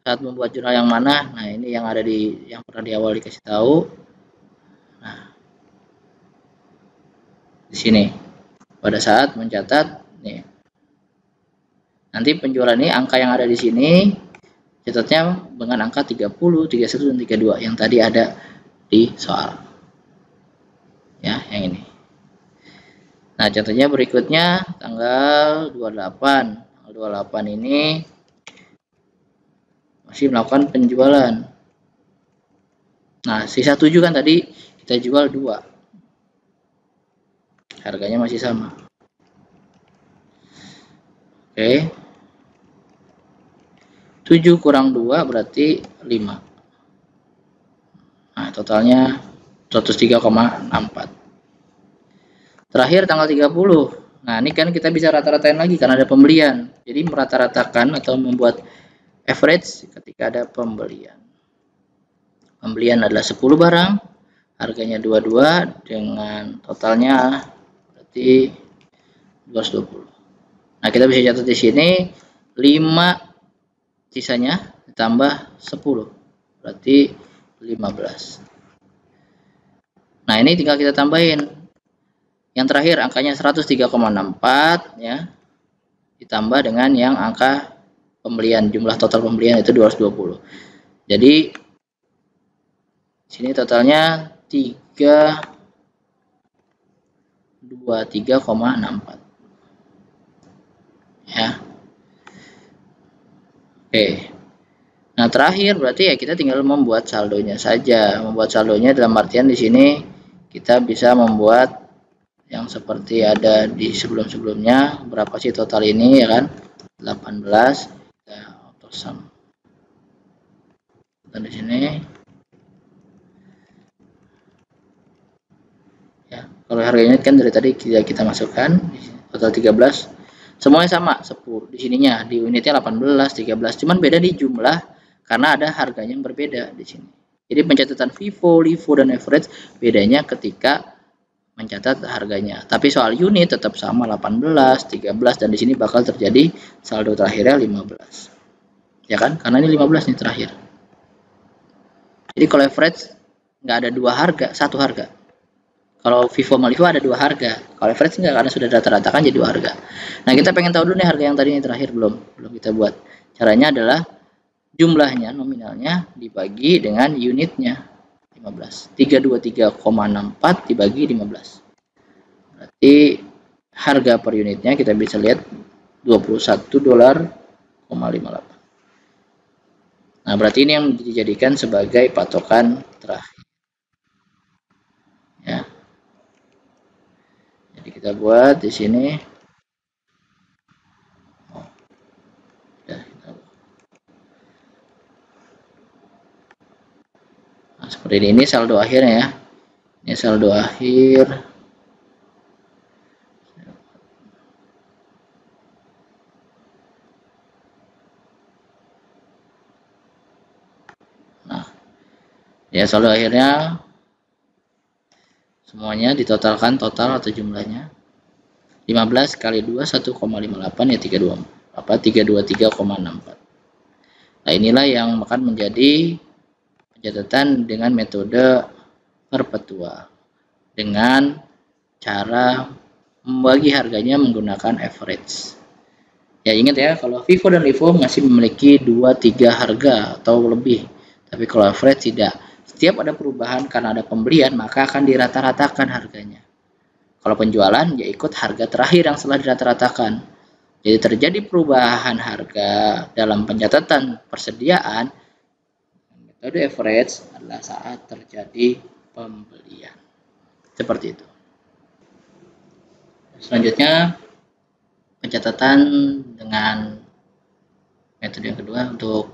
A: Saat membuat jurnal yang mana? Nah, ini yang ada yang pernah di awal dikasih tahu. Nah, di sini pada saat mencatat nih. Nanti penjualan ini angka yang ada di sini catatnya dengan angka 30, 31 dan 32 yang tadi ada di soal. Ya, yang ini. Nah, contohnya berikutnya tanggal 28. Tanggal 28 ini masih melakukan penjualan. Nah, sisa 7 kan tadi kita jual 2. Harganya masih sama. Oke. 7 kurang 2 berarti 5. Nah, totalnya 103,64. Terakhir tanggal 30. Nah, ini kan kita bisa rata-ratain lagi karena ada pembelian. Jadi merata-ratakan atau membuat average ketika ada pembelian. Pembelian adalah 10 barang, harganya 22 dengan totalnya berarti 220. Nah, kita bisa catat di sini 5 sisanya ditambah 10 berarti 15. Nah, ini tinggal kita tambahin yang terakhir angkanya 103,64 ya, ditambah dengan yang angka pembelian, jumlah total pembelian itu 220. Jadi sini totalnya 323,64 ya. Oke. Nah, terakhir berarti ya kita tinggal membuat saldonya saja. Membuat saldonya dalam artian di sini kita bisa membuat yang seperti ada di sebelum-sebelumnya. Berapa sih total ini ya kan? 18 kita auto sum. Dan di sini ya, kalau harganya kan dari tadi kita masukkan total 13. Semuanya sama, 10. Di sininya di unitnya 18, 13, cuman beda di jumlah karena ada harganya yang berbeda di sini. Jadi pencatatan FIFO, LIFO dan average bedanya ketika mencatat harganya. Tapi soal unit tetap sama 18, 13 dan di sini bakal terjadi saldo terakhirnya 15. Ya kan? Karena ini 15 nih terakhir. Jadi kalau average nggak ada 2 harga, 1 harga. Kalau FIFO sama LIFO ada 2 harga. Kalau average enggak karena sudah rata-ratakan jadi 2 harga. Nah, kita pengen tahu dulu nih harga yang tadi ini terakhir belum kita buat. Caranya adalah jumlahnya nominalnya dibagi dengan unitnya 15. 323,64 dibagi 15. Berarti harga per unitnya kita bisa lihat $21,58. Nah, berarti ini yang dijadikan sebagai patokan terakhir. Ya. Jadi kita buat di sini. Nah, seperti ini saldo akhirnya ya. Ini saldo akhir. Nah, ya saldo akhirnya semuanya ditotalkan total atau jumlahnya 15 kali 2 1,58 ya 324. 323,64. Nah, inilah yang akan menjadi pencatatan dengan metode perpetua dengan cara membagi harganya menggunakan average. Ya, ingat ya, kalau FIFO dan LIFO masih memiliki 2-3 harga atau lebih, tapi kalau average tidak. Setiap ada perubahan karena ada pembelian, maka akan dirata-ratakan harganya. Kalau penjualan, ya ikut harga terakhir yang setelah dirata-ratakan. Jadi terjadi perubahan harga dalam pencatatan persediaan, metode average adalah saat terjadi pembelian. Seperti itu. Selanjutnya, pencatatan dengan metode yang kedua untuk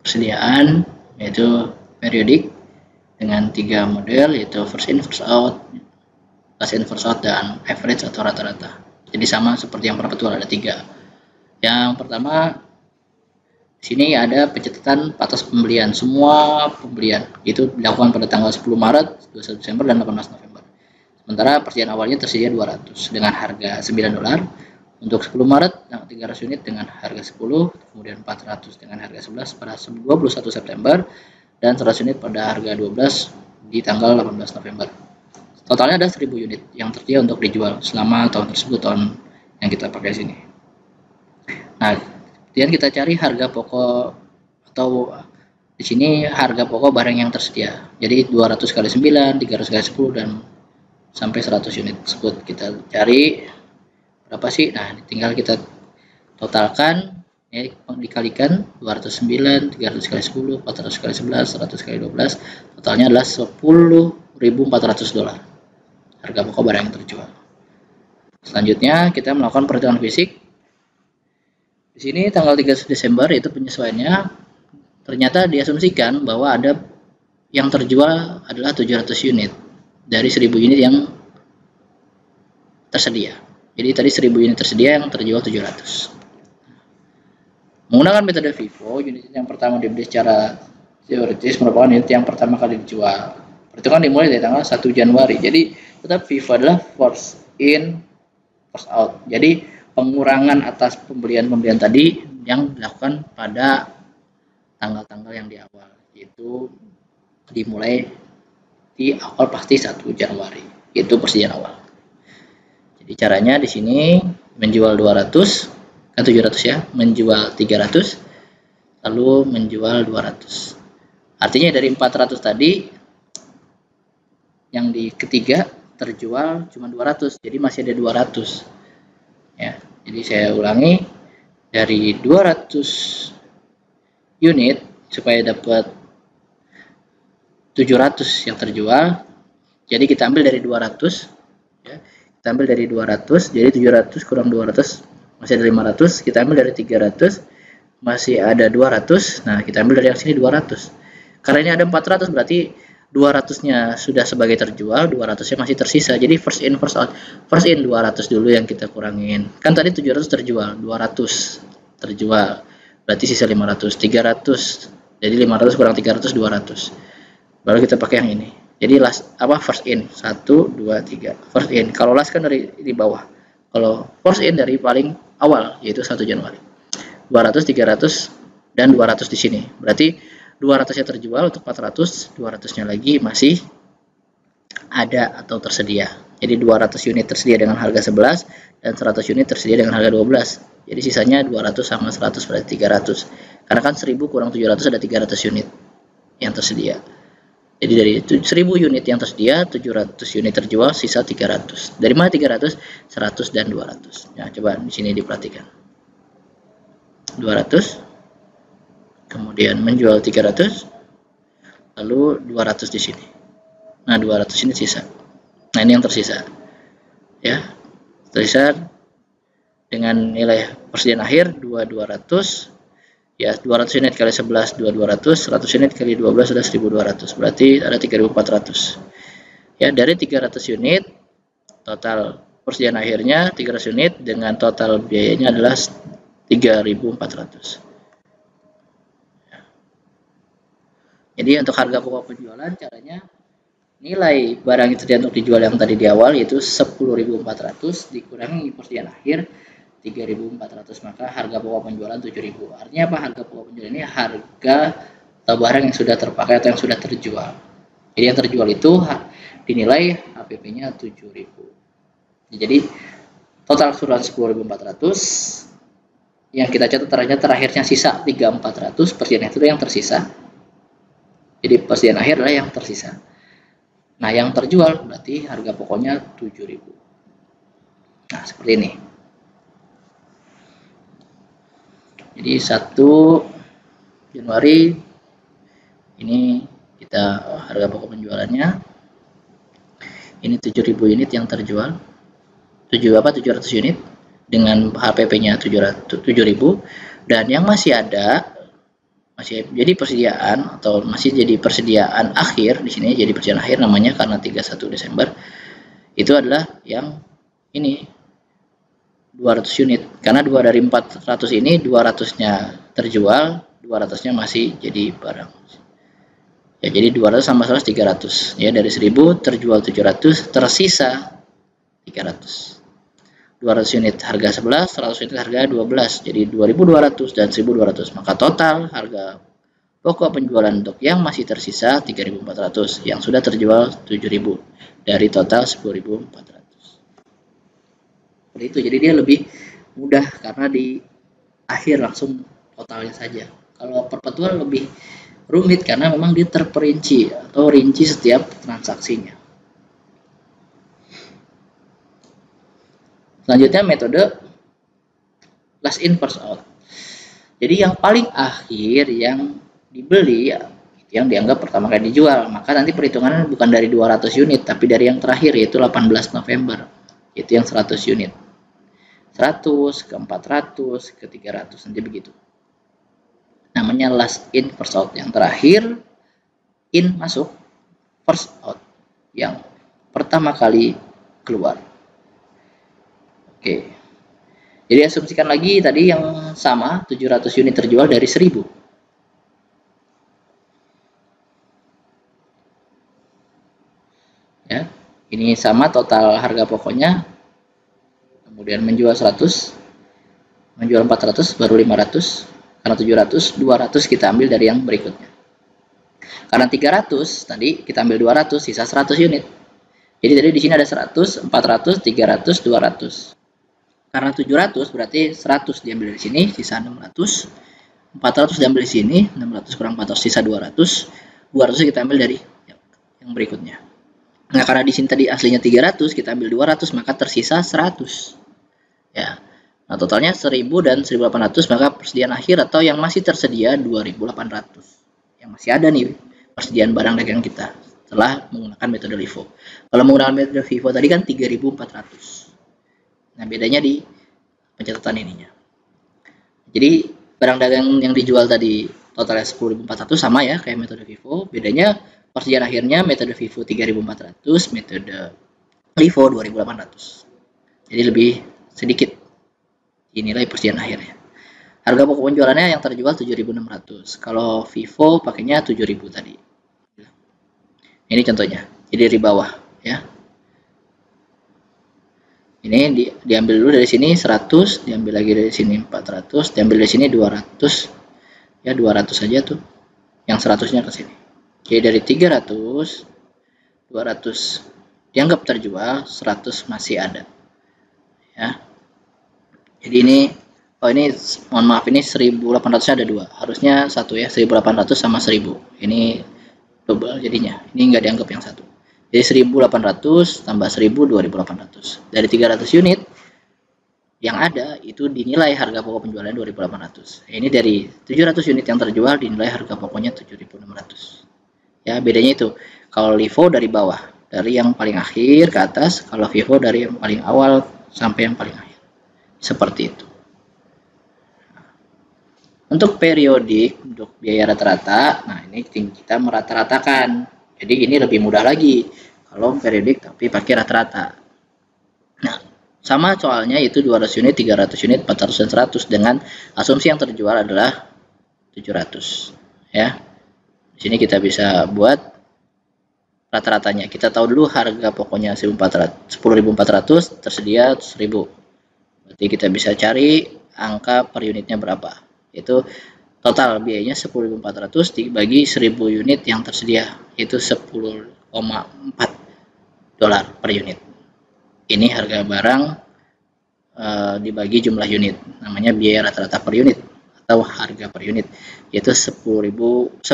A: persediaan, yaitu periodik dengan 3 model, yaitu first in, first out, last in, first out, dan average atau rata-rata. Jadi sama seperti yang perpetual, ada 3. Yang pertama, di sini ada pencatatan batas pembelian. Semua pembelian itu dilakukan pada tanggal 10 Maret, 21 Desember, dan 18 November. Sementara persediaan awalnya tersedia 200 dengan harga $9. Untuk 10 Maret 300 unit dengan harga 10, kemudian 400 dengan harga 11 pada 21 September, dan 100 unit pada harga 12 di tanggal 18 November. Totalnya ada 1000 unit yang tersedia untuk dijual selama tahun tersebut, tahun yang kita pakai sini. Nah, kemudian kita cari harga pokok, atau di sini harga pokok barang yang tersedia. Jadi 200 kali 9, 300 kali 10, dan sampai 100 unit tersebut kita cari berapa sih. Nah, tinggal kita totalkan, ya, dikalikan 209, 300 kali 10, 400 kali 11, 100 kali 12, totalnya adalah $10.400 harga pokok barang yang terjual. Selanjutnya kita melakukan perhitungan fisik. Di sini tanggal 31 Desember itu penyesuaiannya, ternyata diasumsikan bahwa ada yang terjual adalah 700 unit dari 1000 unit yang tersedia. Jadi tadi 1000 unit tersedia, yang terjual 700. Menggunakan metode FIFO, unit yang pertama dibeli secara teoritis merupakan unit yang pertama kali dijual. Perhitungan dimulai dari tanggal 1 Januari. Jadi tetap FIFO adalah first in, first out. Jadi pengurangan atas pembelian-pembelian tadi yang dilakukan pada tanggal-tanggal yang di awal, yaitu dimulai di awal pasti 1 Januari, itu persediaan awal. Jadi caranya di sini menjual 200, kan 700 ya, menjual 300, lalu menjual 200. Artinya dari 400 tadi, yang di ketiga terjual cuma 200, jadi masih ada 200. Ya, jadi saya ulangi, dari 200 unit supaya dapat 700 yang terjual, jadi kita ambil dari 200, ya, kita ambil dari 200, jadi 700 kurang 200 masih ada 500, kita ambil dari 300 masih ada 200, nah kita ambil dari yang sini 200, karena ini ada 400 berarti 200-nya sudah sebagai terjual, 200-nya masih tersisa, jadi first in first out. First in 200 dulu yang kita kurangin, kan tadi 700 terjual, 200 terjual, berarti sisa 500, 300, jadi 500 kurang 300, 200. Baru kita pakai yang ini. Jadi last first in 1 2 3. First in. Kalau last kan dari di bawah. Kalau first in dari paling awal, yaitu 1 Januari. 200, 300 dan 200 di sini. Berarti 200-nya terjual untuk 400, 200-nya lagi masih ada atau tersedia. Jadi 200 unit tersedia dengan harga 11 dan 100 unit tersedia dengan harga 12. Jadi sisanya 200 sama 100 berarti 300. Karena kan 1000 kurang 700 ada 300 unit yang tersedia. Jadi dari 1000 unit yang tersedia, 700 unit terjual, sisa 300. Dari mana 300? 100 dan 200. Nah, coba di sini diperhatikan. 200, kemudian menjual 300, lalu 200 di sini. Nah, 200 ini sisa. Nah, ini yang tersisa. Ya, tersisa dengan nilai persediaan akhir 200. Ya, 200 unit kali 11 200, 100 unit kali 12 sudah 1200, berarti ada 3400. Ya, dari 300 unit total persediaan akhirnya 300 unit dengan total biayanya adalah 3400. Ya. Jadi untuk harga pokok penjualan, caranya nilai barang yang tersedia untuk dijual yang tadi di awal yaitu 10.400 dikurangi persediaan akhir 3.400, maka harga pokok penjualan 7.000. Artinya apa? Harga pokok penjualan ini harga atau barang yang sudah terpakai atau yang sudah terjual. Jadi yang terjual itu dinilai HPP-nya 7.000. Jadi total keseluruhan 10.400, yang kita catat terakhirnya sisa 3.400, persediaan itu yang tersisa. Jadi persediaan akhir adalah yang tersisa. Nah, yang terjual berarti harga pokoknya 7.000. Nah, seperti ini. Jadi 1 Januari ini kita harga pokok penjualannya. Ini 7.000 unit yang terjual. 700 unit dengan HPP-nya 7.000, dan yang masih ada masih jadi persediaan atau masih jadi persediaan akhir di sini, jadi persediaan akhir namanya karena 31 Desember itu adalah yang ini 200 unit, karena 2 dari 400 ini 200-nya terjual, 200-nya masih jadi barang. Ya, jadi 200 sama 100 300. Ya, dari 1000 terjual 700, tersisa 300. 200 unit harga 11, 100 unit harga 12, jadi 2.200 dan 1.200. Maka total harga pokok penjualan untuk yang masih tersisa 3.400, yang sudah terjual 7.000 dari total 10.400. Seperti itu. Jadi dia lebih mudah karena di akhir langsung totalnya saja. Kalau perpetual lebih rumit karena memang dia terperinci atau rinci setiap transaksinya. Selanjutnya metode last in first out. Jadi yang paling akhir yang dibeli yang dianggap pertama kali dijual, maka nanti perhitungannya bukan dari 200 unit tapi dari yang terakhir, yaitu 18 November, yaitu yang 100 unit. 100 ke 400 ke 300 nanti begitu. Namanya last in first out, yang terakhir in masuk, first out yang pertama kali keluar. Oke. Jadi asumsikan lagi tadi yang sama, 700 unit terjual dari 1000. Ya, ini sama total harga pokoknya. Kemudian menjual 100, menjual 400 baru 500. Karena 700, 200 kita ambil dari yang berikutnya. Karena 300 tadi kita ambil 200, sisa 100 unit. Jadi tadi di sini ada 100, 400, 300, 200. Karena 700 berarti 100 diambil dari sini, sisa 600. 400 diambil di sini, 600 kurang 400 sisa 200. 200 kita ambil dari yang berikutnya. Nah, karena di sini tadi aslinya 300, kita ambil 200, maka tersisa 100. Ya. Nah, totalnya 1000 dan 1800, maka persediaan akhir atau yang masih tersedia 2800. Yang masih ada nih persediaan barang dagang kita setelah menggunakan metode LIFO. Kalau menggunakan metode FIFO tadi kan 3400. Nah, bedanya di pencatatan ininya. Jadi barang dagang yang dijual tadi totalnya 10.400 sama ya kayak metode FIFO. Bedanya persediaan akhirnya metode FIFO 3.400, metode LIFO 2.800. Jadi lebih sedikit dinilai persediaan akhirnya. Harga pokok penjualannya yang terjual 7.600. Kalau FIFO pakainya 7.000 tadi. Ini contohnya. Jadi dari bawah ya. Ini diambil dulu dari sini 100, diambil lagi dari sini 400, diambil dari sini 200. Ya 200 saja tuh. Yang 100-nya ke sini. Jadi dari 300, 200 dianggap terjual, 100 masih ada. Ya. Jadi ini mohon maaf, ini 1.800 ada dua. Harusnya satu ya, 1.800 sama 1.000. Ini double jadinya. Ini enggak dianggap yang satu. Jadi 1.800 tambah 1.000, 2.800. Dari 300 unit yang ada itu dinilai harga pokok penjualan 2.800. Ini dari 700 unit yang terjual dinilai harga pokoknya 7.600. Ya, bedanya itu. Kalau LIFO dari bawah, dari yang paling akhir ke atas, kalau FIFO dari yang paling awal sampai yang paling akhir. Seperti itu. Untuk periodik, untuk biaya rata-rata, nah ini kita merata-ratakan. Jadi ini lebih mudah lagi kalau periodik tapi pakai rata-rata. Nah, sama soalnya itu 200 unit, 300 unit, 400 dan 100 dengan asumsi yang terjual adalah 700. Ya. Di sini kita bisa buat rata-ratanya. Kita tahu dulu harga pokoknya 10.400, tersedia 1.000. Berarti kita bisa cari angka per unitnya berapa. Itu total biayanya 10.400 dibagi 1000 unit yang tersedia, itu 10,4 dolar per unit. Ini harga barang dibagi jumlah unit, namanya biaya rata-rata per unit atau harga per unit, yaitu 10,4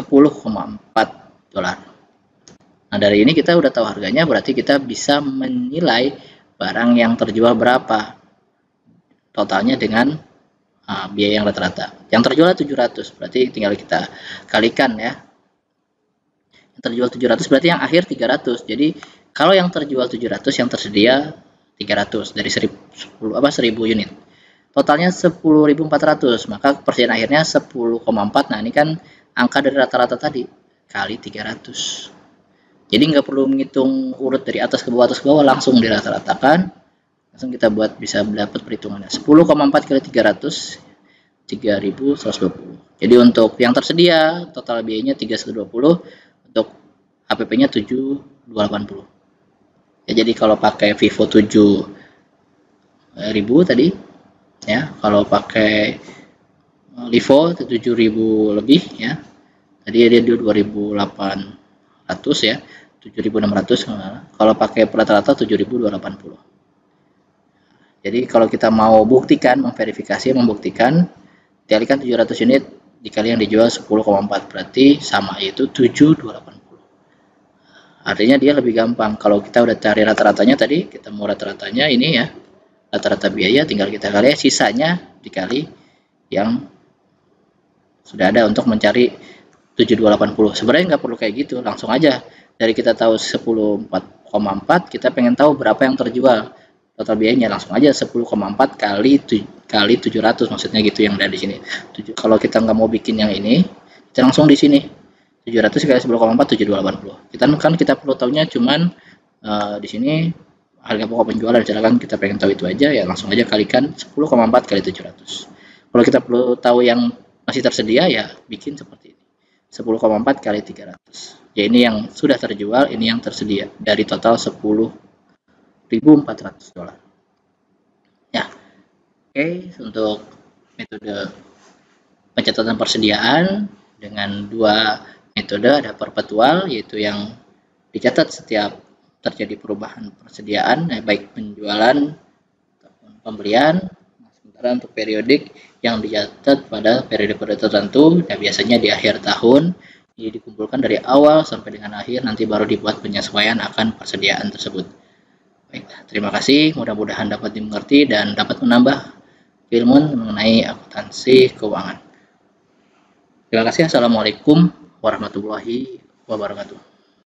A: dolar. Nah, dari ini kita udah tahu harganya, berarti kita bisa menilai barang yang terjual berapa totalnya dengan biaya yang rata-rata. Yang terjual 700, berarti tinggal kita kalikan ya. Yang terjual 700 berarti yang akhir 300. Jadi kalau yang terjual 700, yang tersedia 300 dari 1000 unit. Totalnya 10.400, maka persediaan akhirnya 10,4. Nah, ini kan angka dari rata-rata tadi kali 300. Jadi nggak perlu menghitung urut dari atas ke bawah, langsung dirata-ratakan. Langsung kita buat, bisa dapat perhitungannya. 10,4 kali 300, 3.120. Jadi untuk yang tersedia total biayanya 3.120, untuk HPP-nya 7.280. Ya, jadi kalau pakai Vivo 7.000 tadi ya, kalau pakai Livo 7.000 lebih ya. Tadi dia 2.800 ya, 7.600. Kalau pakai rata-rata 7.280. Jadi kalau kita mau buktikan, membuktikan, dikalikan 700 unit dikali yang dijual 10,4, berarti sama, yaitu 7.280. Artinya dia lebih gampang. Kalau kita udah cari rata-ratanya tadi, kita mau rata-ratanya ini ya, rata-rata biaya, tinggal kita kali, sisanya dikali yang sudah ada untuk mencari 7.280. Sebenarnya nggak perlu kayak gitu, langsung aja dari kita tahu 10,4, kita pengen tahu berapa yang terjual, total biayanya langsung aja 10,4 kali 700, maksudnya gitu yang ada di sini. Kalau kita nggak mau bikin yang ini, kita langsung di sini 700 kali 10,4, 7.280. Kita perlu tahunya cuman di sini harga pokok penjualan, misalkan kita pengen tahu itu aja ya, langsung aja kalikan 10,4 kali 700. Kalau kita perlu tahu yang masih tersedia ya bikin seperti ini, 10,4 kali 300. Ya, ini yang sudah terjual, ini yang tersedia dari total 10.400 dolar. Ya, oke. Untuk metode pencatatan persediaan dengan dua metode, ada perpetual, yaitu yang dicatat setiap terjadi perubahan persediaan, baik penjualan ataupun pembelian. Sementara untuk periodik yang dicatat pada periode-periode tertentu, dan biasanya di akhir tahun. Ini dikumpulkan dari awal sampai dengan akhir, nanti baru dibuat penyesuaian akan persediaan tersebut. Baik, terima kasih, mudah-mudahan dapat dimengerti dan dapat menambah ilmu mengenai akuntansi keuangan. Terima kasih. Assalamualaikum warahmatullahi wabarakatuh.